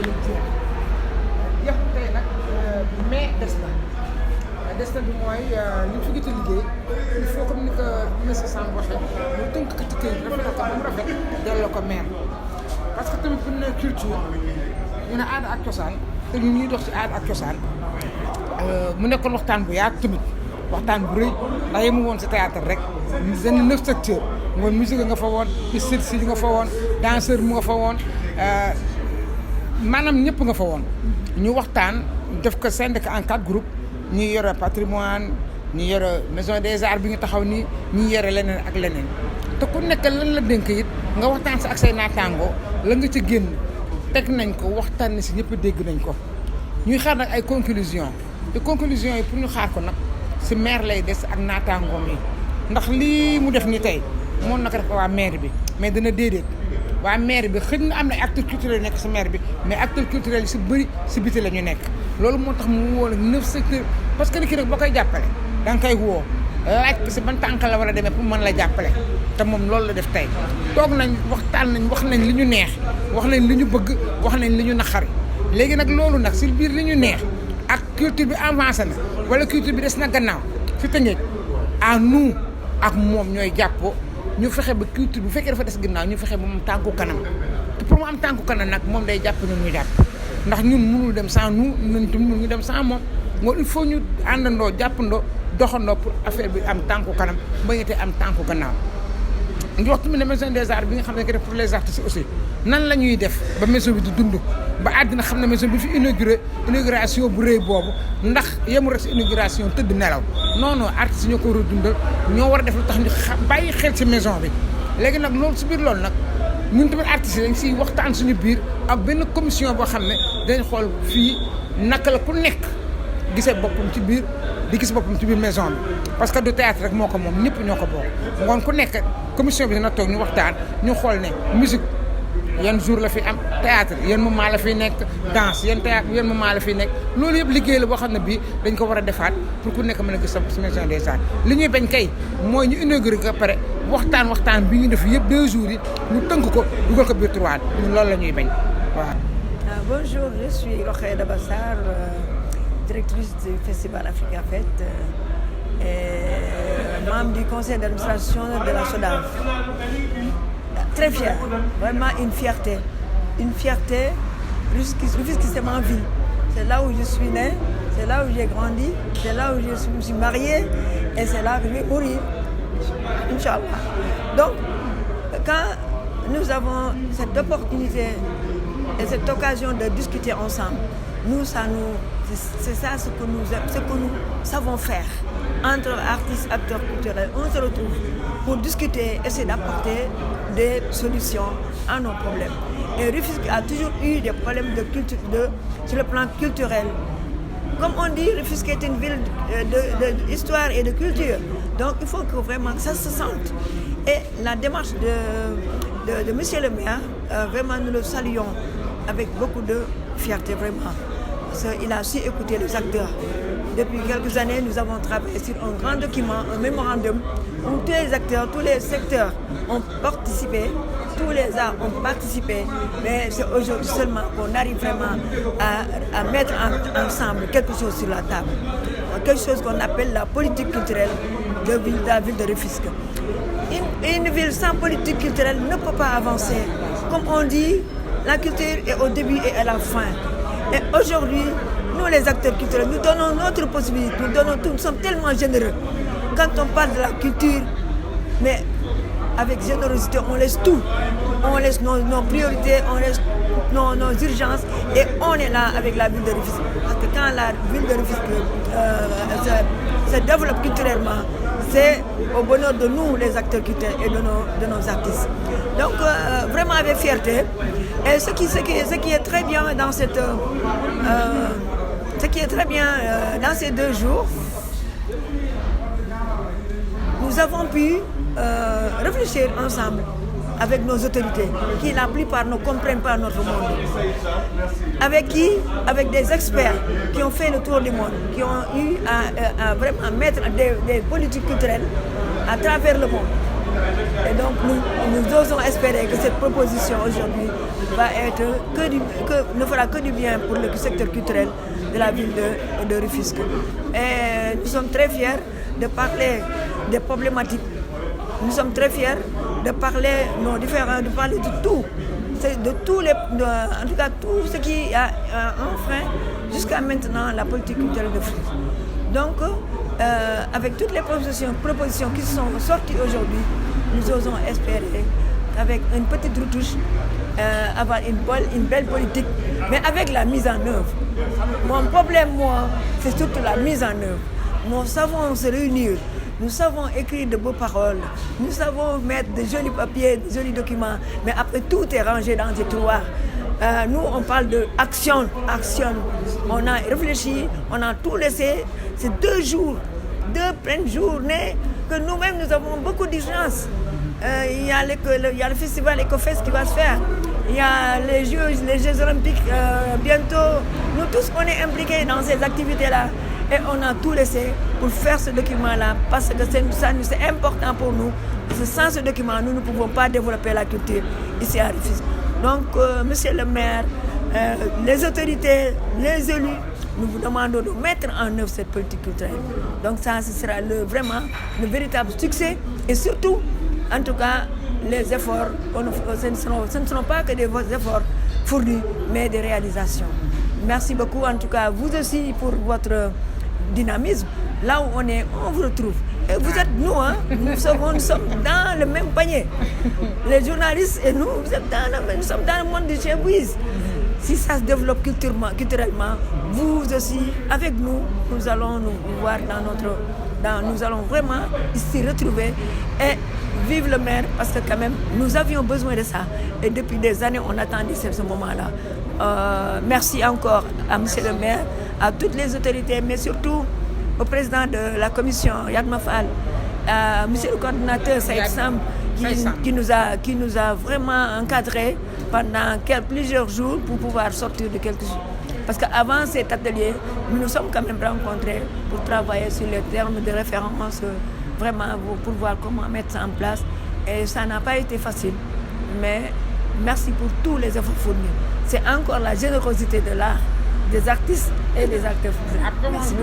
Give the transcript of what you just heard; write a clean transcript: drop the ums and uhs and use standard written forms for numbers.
la jeex yëpp tey nag mais des na bi mooy li ñu fi gëj a liggéey il faut comme ni ko monsieur Samb waxee ñu tënk ko ci këyit rafetlu ko ba mu rafet delloo ko maire parce que tamit bu ñu nee culture ñu ne aada ak cosaan te ñun ñuy dox ci aada ak cosaan mu nekkoon waxtaan bu yaatu tamit waxtaan bu rëy ndax yemu woon ci théâtre rek seen 9 secteurs mooy musique nga fa woon esthétique nga fa woon danseur mu nga fa woon maanaam ñëpp nga fa woon ñu waxtaan def ko syndicat en 4 groupes ñi yore patrimoine ñi yore maison des arts bi nga taxaw nii ñi yore leneen ak leneen te ku nekk lan la dénk it nga waxtaan sa ak say naataangoo la nga ca génn teg nañ ko waxtaan si ñëpp dégg nañ ko ñuy xaar nag ay conclusion te conclusion yi pour ñu xaar ko nag si maire lay des ak naataangoom yi ndax lii mu def ni tey moom naka def ko waa maire bi mais dana déedéet waa maire bi xëy na am na acteurs culturels yu nekk si maire bi mais acteurs culturels yi si bëri si biti la ñu nekk loolu moo tax mu woo nag 9 secteurs parce que nit ki nag boo koy jàppale da nga koy woo laaj ko si ban tànk la war a demee pour mën la jàppale te moom loolu la def tey toog nañ waxtaan nañ wax nañ li ñu neex wax nañ li ñu bëgg wax nañ li ñu naqari léegi nag loolu nag si biir li ñu neex ak culture bi avancé na wala culture bi des na gannaaw fi Tëngéej à nous ak moom ñooy jàppoo ñu fexe ba culture bu fekkee dafa des gannaaw ñu fexe ba mu tànku kanam te pour mu am tànku kanam nag moom day jàpp ñun ñu jàpp ndax ñun mënul dem sans nous ñun tam mënuñu dem sans moom moo il faut ñu àndandoo jàppandoo doxandoo pour affaire bi am tànku kanam ba ñu te am tànku gannaaw ñu wax tamit ne maison des arts bi nga xam ne que def pour les artistes aussi nan la ñuy def ba maison bi di dund ba àddina xam ne maison bi fi inauguration bu rëy boobu ndax yemul rek si inauguration tëdd nelaw non non artistes ñoo ko war a dundal ñoo war a def lu tax ñu bàyyi xel si maison bi léegi nag loolu si biir loolu nag ñun tamit artistes yi dañ siy waxtaan suñu biir ak benn commission boo xam ne dañ xool fii naka la ku nekk gisee boppam ci biir di gis boppam ci biir maison bi parce que du théâtre rek moo ko moom ñëpp ñoo ko bokk ngoon ku nekk commission bi dina toog ñu waxtaan ñu xool ne musique yan jour la fi am théâtre yan moment la fi nekk danse yan théâtre yan moment la fi nekk loolu yëpp liggéey la boo xam ne bii dañ ko war a defaat pour ku nekk mën a gis sa maison des arts li ñuy bañ kay mooy ñu inauguré ko pare waxtaan bi ñu def yëpp 2 jours yi ñu tënk ko dugal ko biir tiroir ñun loolu la ñuy bañ waaw. Bonjour, je suis Rokhaya Daba Sarr, directrice du Festival Africa Fête et membre du conseil d'administration de la SODAV. Très fière, vraiment une fierté. Rufisque, c'est ma ville. C'est là où je suis née, c'est là où j'ai grandi, c'est là où je me suis mariée et c'est là que je vais mourir, Inch'Allah. Donc, quand nous avons cette opportunité et cette occasion de discuter ensemble, c'est ça ce que nous savons faire. Entre artistes, acteurs culturels, on se retrouve pour discuter, essayer d'apporter des solutions à nos problèmes. Et Rufisque a toujours eu des problèmes de culture, sur le plan culturel. Comme on dit, Rufisque est une ville d'histoire et de culture. Donc il faut que vraiment ça se sente. Et la démarche de monsieur le maire, vraiment nous le saluons avec beaucoup de fierté, vraiment. Parce qu'il a su écouter les acteurs. Depuis quelques années, nous avons travaillé sur un grand document, un mémorandum, où tous les acteurs, tous les secteurs ont participé, tous les arts ont participé, mais c'est aujourd'hui seulement qu'on arrive vraiment à mettre ensemble quelque chose sur la table. Quelque chose qu'on appelle la politique culturelle de la ville de Rufisque. Une ville sans politique culturelle ne peut pas avancer. Comme on dit, la culture est au début et à la fin. Et aujourd'hui, nous les acteurs culturels, nous donnons notre possibilité, nous sommes tellement généreux. Quand on parle de la culture, mais avec générosité, on laisse tout. On laisse nos priorités, on laisse nos urgences et on est là avec la ville de Rufisque. Parce que quand la ville de Rufisque se développe culturellement, c'est au bonheur de nous, les acteurs culturels et de nos artistes. Donc, vraiment avec fierté. Et ce qui est très bien dans dans ces 2 jours, nous avons pu réfléchir ensemble avec nos autorités, qui la plupart ne comprennent pas notre monde. Avec qui? Avec des experts qui ont fait le tour du monde, qui ont eu à vraiment mettre des politiques culturelles à travers le monde. Et donc nous osons espérer que cette proposition aujourd'hui ne fera que du bien pour le secteur culturel de la ville de Rufisque. Et nous sommes très fiers de parler des problématiques. Nous sommes très fiers de parler de parler de tout. De tous en tout cas tout ce qui a enfreint jusqu'à maintenant la politique culturelle de France. Donc, avec toutes les propositions qui sont sorties aujourd'hui, nous osons espérer qu'avec une petite retouche, avoir une belle politique, mais avec la mise en œuvre. Mon problème, moi, c'est surtout la mise en œuvre. Nous savons se réunir. Nous savons écrire de beaux paroles, nous savons mettre de jolis papiers, de jolis documents, mais après tout est rangé dans des tiroirs. Nous, on parle d'action, action. On a réfléchi, on a tout laissé. C'est 2 pleines journées que nous-mêmes, nous avons beaucoup d'urgence. Il y a le festival EcoFest qui va se faire. Il y a les Jeux olympiques bientôt. Nous tous, on est impliqués dans ces activités-là. Et on a tout laissé pour faire ce document-là parce que c'est important pour nous. Parce que sans ce document, nous ne pouvons pas développer la culture ici à Rufisque. Donc, monsieur le maire, les autorités, les élus, nous vous demandons de mettre en œuvre cette politique culturelle. Donc ça, ce sera vraiment le véritable succès. Et surtout, en tout cas, les efforts, ce ne seront pas que des efforts fournis, mais des réalisations. Merci beaucoup, en tout cas, vous aussi, pour votre dynamisme. Là où on est, on vous retrouve. Et vous êtes nous, hein? Nous sommes dans le même panier. Les journalistes et nous, nous sommes dans le monde du chébouise. Si ça se développe culturellement, vous aussi, avec nous, nous allons nous voir nous allons vraiment ici retrouver et vive le maire, parce que quand même, nous avions besoin de ça. Et depuis des années, on attendait ce moment-là. Merci encore à monsieur le maire, à toutes les autorités, mais surtout au président de la commission, Yadma Fall, à monsieur le coordinateur Saïd Sam, qui nous a vraiment encadrés pendant plusieurs jours pour pouvoir sortir de quelque chose. Parce qu'avant cet atelier, nous nous sommes quand même rencontrés pour travailler sur les termes de référence, vraiment pour voir comment mettre ça en place. Et ça n'a pas été facile, mais merci pour tous les efforts fournis. C'est encore la générosité de l'art, des artistes et des acteurs. Merci.